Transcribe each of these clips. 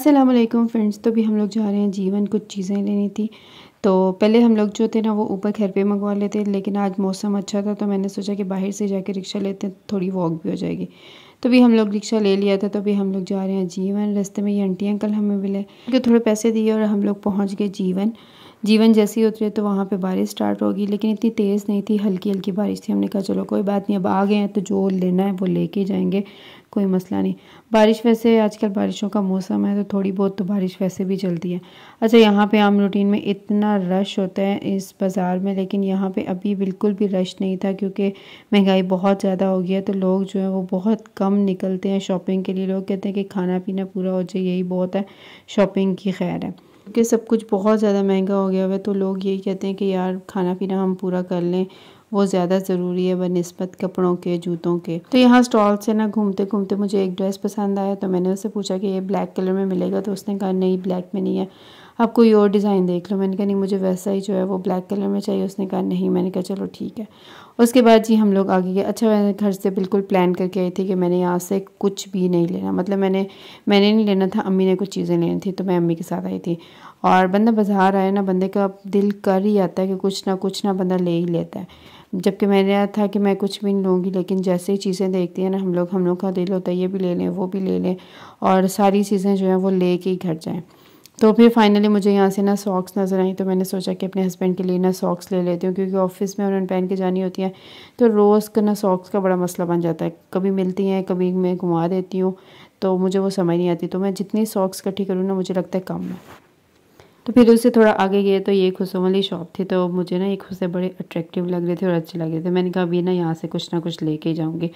अस्सलाम वालेकुम फ्रेंड्स। तो भी हम लोग जा रहे हैं जीवन, कुछ चीज़ें लेनी थी। तो पहले हम लोग जो थे ना वो ऊपर घर पे मंगवा लेते, लेकिन आज मौसम अच्छा था तो मैंने सोचा कि बाहर से जाके रिक्शा लेते हैं, थोड़ी वॉक भी हो जाएगी। तो भी हम लोग रिक्शा ले लिया था। तो भी हम लोग जा रहे हैं जीवन। रास्ते में ये आंटी अंकल हमें मिले, उनको थोड़े पैसे दिए और हम लोग पहुँच गए जीवन। जीवन जैसे ही उतरे तो वहाँ पे बारिश स्टार्ट होगी, लेकिन इतनी तेज़ नहीं थी, हल्की हल्की बारिश थी। हमने कहा चलो कोई बात नहीं, अब आ गए हैं तो जो लेना है वो लेके जाएंगे, कोई मसला नहीं। बारिश वैसे आजकल बारिशों का मौसम है तो थोड़ी बहुत तो बारिश वैसे भी चलती है। अच्छा, यहाँ पे आम रूटीन में इतना रश होता है इस बाज़ार में, लेकिन यहाँ पे अभी बिल्कुल भी रश नहीं था क्योंकि महंगाई बहुत ज़्यादा हो गई है। तो लोग जो है वो बहुत कम निकलते हैं शॉपिंग के लिए। लोग कहते हैं कि खाना पीना पूरा हो जाए, यही बहुत है, शॉपिंग की खैर है। क्योंकि सब कुछ बहुत ज़्यादा महंगा हो गया हुआ है तो लोग यही कहते हैं कि यार खाना पीना हम पूरा कर लें, वो ज़्यादा ज़रूरी है बनिस्बत कपड़ों के, जूतों के। तो यहाँ स्टॉल से ना घूमते घूमते मुझे एक ड्रेस पसंद आया तो मैंने उससे पूछा कि ये ब्लैक कलर में मिलेगा, तो उसने कहा नहीं ब्लैक में नहीं है, आप कोई और डिज़ाइन देख लो। मैंने कहा नहीं मुझे वैसा ही जो है वो ब्लैक कलर में चाहिए। उसने कहा नहीं। मैंने कहा चलो ठीक है। उसके बाद जी हम लोग आगे गए। अच्छा, मैंने घर से बिल्कुल प्लान करके आई थी कि मैंने यहाँ से कुछ भी नहीं लेना, मतलब मैंने नहीं लेना था, अम्मी ने कुछ चीज़ें लेनी थी तो मैं अम्मी के साथ आई थी। और बंदा बाज़ार आए ना, बंदे का दिल कर ही आता है कि कुछ ना बंदा ले ही लेता है। जबकि मैंने था कि मैं कुछ भी नहीं लूँगी, लेकिन जैसे ही चीज़ें देखती हैं ना हम लोग का दिल होता है ये भी ले लें वो भी ले लें, और सारी चीज़ें जो हैं वो ले के ही घर जाएँ। तो फिर फाइनली मुझे यहाँ से ना सॉक्स नज़र आई तो मैंने सोचा कि अपने हस्बैंड के लिए ना सॉक्स ले लेती हूँ, क्योंकि ऑफिस में उन्होंने पहन के जानी होती है तो रोज़ का ना सॉक्स का बड़ा मसला बन जाता है। कभी मिलती हैं, कभी मैं घुमा देती हूँ, तो मुझे वो समझ नहीं आती। तो मैं जितनी सॉक्स इकट्ठी करूँ ना मुझे लगता है कम है। तो फिर उससे थोड़ा आगे गए तो ये खुशों वाली शॉप थी, तो मुझे ना ये खुशे बड़े अट्रैक्टिव लग रहे थे और अच्छे लग रहे थे। मैंने कहा अभी ना यहाँ से कुछ ना कुछ लेके जाऊँगी।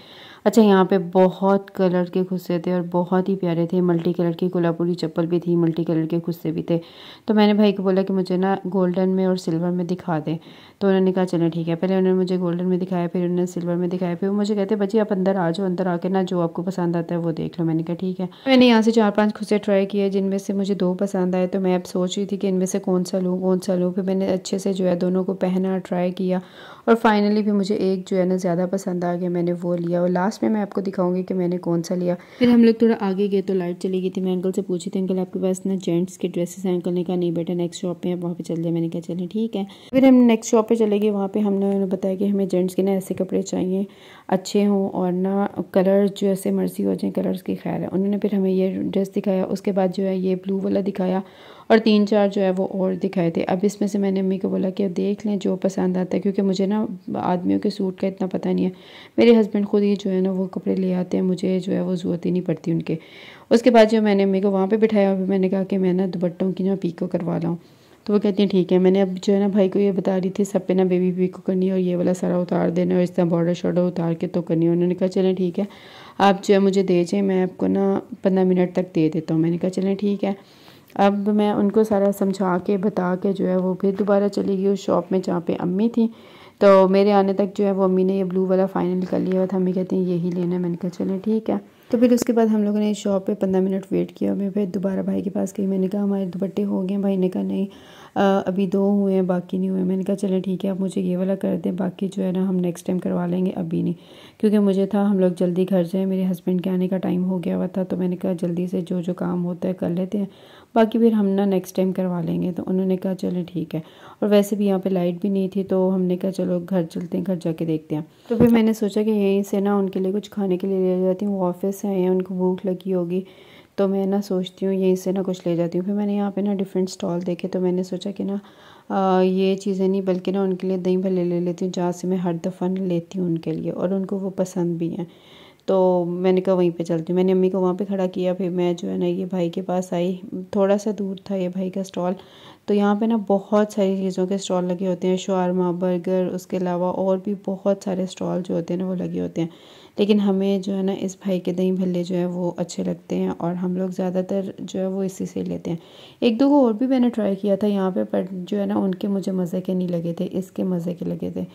अच्छा, यहाँ पे बहुत कलर के खुस्से थे और बहुत ही प्यारे थे। मल्टी कलर की कोल्हापुरी चप्पल भी थी, मल्टी कलर के खुस्से भी थे। तो मैंने भाई को बोला कि मुझे ना गोल्डन में और सिल्वर में दिखा दे। तो उन्होंने कहा चलें ठीक है। पहले उन्होंने मुझे गोल्डन में दिखाया, फिर उन्होंने सिल्वर में दिखाया, फिर वो मुझे कहते बच्ची आप अंदर आ जाओ, अंदर आके ना जो आपको पसंद आता है वो देख लो। मैंने कहा ठीक है। मैंने यहाँ से 4-5 खुस्से ट्राई किए, जिनमें से मुझे 2 पसंद आए। तो मैं अब सोच रही थी कि इनमें से कौन सा लूँ। फिर मैंने अच्छे से जो है दोनों को पहना, ट्राई किया, और फाइनली भी मुझे एक जो है ना ज़्यादा पसंद आ गया, मैंने वो लिया। और लास्ट में मैं आपको दिखाऊंगी कि मैंने कौन सा लिया। फिर हम लोग थोड़ा आगे गए तो लाइट चली गई थी। मैं अंकल से पूछी थी अंकल आपके पास ना जेंट्स के ड्रेसेस हैं? अंकल ने कहा नहीं बेटा, नेक्स्ट शॉप पे है, वहाँ पे चल जाए। मैंने कहा चलें ठीक है। फिर हम नेक्स्ट शॉप पे चले गए। वहाँ पे हमने उन्हें बताया कि हमें जेंट्स के ना ऐसे कपड़े चाहिए, अच्छे हों और ना कलर जैसे मर्जी हो जाए, कलर्स की खैर है। उन्होंने फिर हमें ये ड्रेस दिखाया, उसके बाद जो है ये ब्लू वाला दिखाया, और 3-4 जो है वो और दिखाए थे। अब इसमें से मैंने अम्मी को बोला कि देख लें जो पसंद आता है, क्योंकि मुझे ना आदमियों के सूट का इतना पता नहीं है। मेरे हस्बैंड खुद ही जो है ना वो कपड़े ले आते हैं, मुझे जो है वो ज़रूरत ही नहीं पड़ती उनके। उसके बाद जो मैंने अम्मी को वहाँ पे बिठाया, मैंने कहा कि मैं ना दुपट्टों की ना पीको करवा लाऊँ। तो वो कहती हैं ठीक है। मैंने अब जो है ना भाई को ये बता रही थी सब पे ना बेबी पीको करनी है और ये वाला सारा उतार देना और इस तरह बॉर्डर शॉर्डर उतार के तो करनी है। उन्होंने कहा चलें ठीक है, आप जो है मुझे दे जाएँ, मैं आपको ना 15 मिनट तक दे देता हूँ। मैंने कहा चलें ठीक है। अब मैं उनको सारा समझा के बता के जो है वो फिर दोबारा चली गई उस शॉप में जहाँ पे अम्मी थी। तो मेरे आने तक जो है वो अम्मी ने ये ब्लू वाला फ़ाइनल कर लिया था। अम्मी कहती हैं यही लेना है। मैंने कहा चलें ठीक है। तो फिर उसके बाद हम लोगों ने इस शॉप पे 15 मिनट वेट किया। मैं फिर दोबारा भाई के पास गई। मैंने कहा हमारे दुपट्टे हो गए हैं। भाई ने कहा नहीं, अभी 2 हुए हैं, बाकी नहीं हुए। मैंने कहा चलें ठीक है, आप मुझे ये वाला कर दें, बाकी जो है ना हम नेक्स्ट टाइम करवा लेंगे, अभी नहीं। क्योंकि मुझे था हम लोग जल्दी घर जाएँ, मेरे हस्बैंड के आने का टाइम हो गया हुआ था। तो मैंने कहा जल्दी से जो जो काम होता है कर लेते हैं, बाकी फिर हम ना नेक्स्ट टाइम करवा लेंगे। तो उन्होंने कहा चलें ठीक है। और वैसे भी यहाँ पे लाइट भी नहीं थी तो हमने कहा चलो घर चलते हैं, घर जाके देखते हैं। तो फिर मैंने सोचा कि यहीं से ना उनके लिए कुछ खाने के लिए ले जाती हूँ। वो ऑफिस से आए हैं, उनको भूख लगी होगी, तो मैं ना सोचती हूँ यहीं से ना कुछ ले जाती हूँ। फिर मैंने यहाँ पे ना डिफरेंट स्टॉल देखे, तो मैंने सोचा कि ना ये चीज़ें नहीं बल्कि ना उनके लिए दही भल्ले ले लेती हूँ, जहाँ से मैं हर दफ़ा लेती हूँ उनके लिए, और उनको वो पसंद भी हैं। तो मैंने कहा वहीं पे चलती हूँ। मैंने अम्मी को वहाँ पे खड़ा किया। फिर मैं जो है ना ये भाई के पास आई। थोड़ा सा दूर था ये भाई का स्टॉल। तो यहाँ पे ना बहुत सारी चीज़ों के स्टॉल लगे होते हैं, शवारमा, बर्गर, उसके अलावा और भी बहुत सारे स्टॉल जो होते हैं ना वो लगे होते हैं। लेकिन हमें जो है ना इस भाई के दही भल्ले जो है वो अच्छे लगते हैं, और हम लोग ज़्यादातर जो है वो इसी से लेते हैं। 1-2 को और भी मैंने ट्राई किया था यहाँ पे, पर जो है ना उनके मुझे मज़े के नहीं लगे थे, इसके मज़े के लगे थे।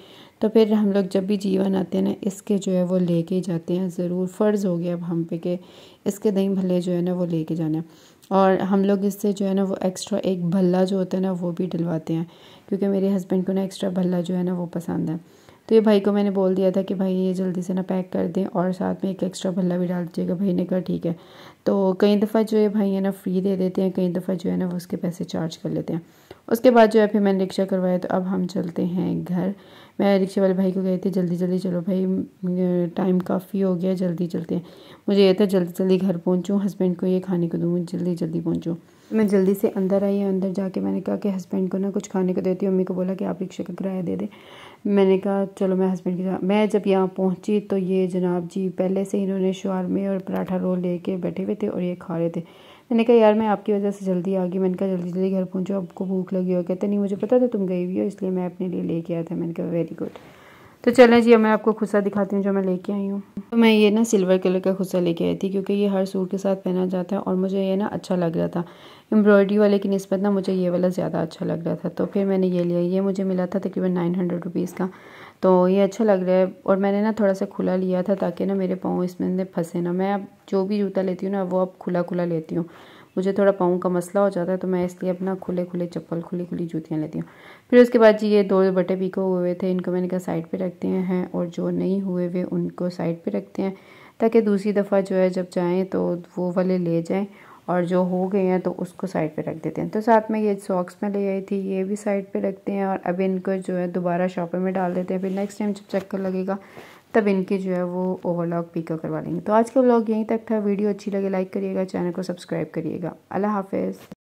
तो फिर हम लोग जब भी जीवन आते हैं ना इसके जो है वो लेके जाते हैं, ज़रूर फ़र्ज़ हो गया अब हम पे कि इसके दही भल्ले जो है ना वो लेके जाना है। और हम लोग इससे जो है ना वो एक्स्ट्रा एक भल्ला जो होता है ना वो भी डलवाते हैं, क्योंकि मेरे हस्बैंड को ना एक्स्ट्रा भल्ला जो है ना वो पसंद है। तो ये भाई को मैंने बोल दिया था कि भाई ये जल्दी से ना पैक कर दें और साथ में एक एक्स्ट्रा भल्ला भी डाल दीजिएगा। भाई ने कहा ठीक है। तो कई दफ़ा जो है भाई है ना फ्री दे देते हैं, कई दफ़ा जो है ना वो उसके पैसे चार्ज कर लेते हैं। उसके बाद जो है फिर मैंने रिक्शा करवाया, तो अब हम चलते हैं घर। मैं रिक्शे वाले भाई को कही थी जल्दी जल्दी चलो भाई, टाइम काफ़ी हो गया, जल्दी चलते हैं। मुझे ये था जल्दी जल्दी घर पहुँचूँ, हस्बैंड को ये खाने को दूँ, जल्दी जल्दी पहुँचूँ। मैं जल्दी से अंदर आई, अंदर जाके मैंने कहा कि हस्बैंड को ना कुछ खाने को देती हूँ। मम्मी को बोला कि आप रिक्शे का किराया दे दें। मैंने कहा चलो मैं हस्बैंड के साथ, मैं जब यहाँ पहुँची तो ये जनाब जी पहले से इन्होंने शवारमे और पराठा रोल लेके बैठे हुए थे और ये खा रहे थे। मैंने कहा यार मैं आपकी वजह से जल्दी आ गई, मैंने कहा जल्दी जल्दी घर पहुँचो, आपको भूख लगी हो। कहते नहीं मुझे पता था तुम गई हुई हो, इसलिए मैं अपने लिए लेके आया था। मैंने कहा वेरी गुड। तो चलें जी, अब मैं आपको खुस्सा दिखाती हूँ जो मैं लेके आई हूँ। तो मैं ये ना सिल्वर कलर का खुस्सा लेके आई थी, क्योंकि ये हर सूट के साथ पहना जाता है और मुझे ये ना अच्छा लग रहा था। एम्ब्रॉयडरी वाले की निस्बत ना मुझे ये वाला ज़्यादा अच्छा लग रहा था, तो फिर मैंने ये लिया। ये मुझे मिला था तकरीबन 900 रुपीज़ का। तो ये अच्छा लग रहा है और मैंने ना थोड़ा सा खुला लिया था ताकि ना मेरे पाँव इसमें फंसे ना। मैं अब जो भी जूता लेती हूँ ना वो अब खुला खुला लेती हूँ। मुझे थोड़ा पाँव का मसला हो जाता है, तो मैं इसलिए अपना खुले खुले चप्पल, खुली खुली जूतियाँ लेती हूँ। फिर उसके बाद जी ये 2 बटे पिको हुए थे, इनको मैंने कहा साइड पे रखते हैं और जो नहीं हुए हुए उनको साइड पे रखते हैं, ताकि दूसरी दफ़ा जो है जब जाएँ तो वो वाले ले जाएँ, और जो हो गए हैं तो उसको साइड पे रख देते हैं। तो साथ में ये सॉक्स मैं ले आई थी, ये भी साइड पे रखते हैं और अब इनको जो है दोबारा शॉपर में डाल देते हैं। फिर नेक्स्ट टाइम जब चक्कर लगेगा तब इनकी जो है वो ओवरलॉक पिको करवा लेंगे। तो आज का व्लॉग यहीं तक था। वीडियो अच्छी लगे लाइक करिएगा, चैनल को सब्सक्राइब करिएगा। अल्लाह हाफ़िज़।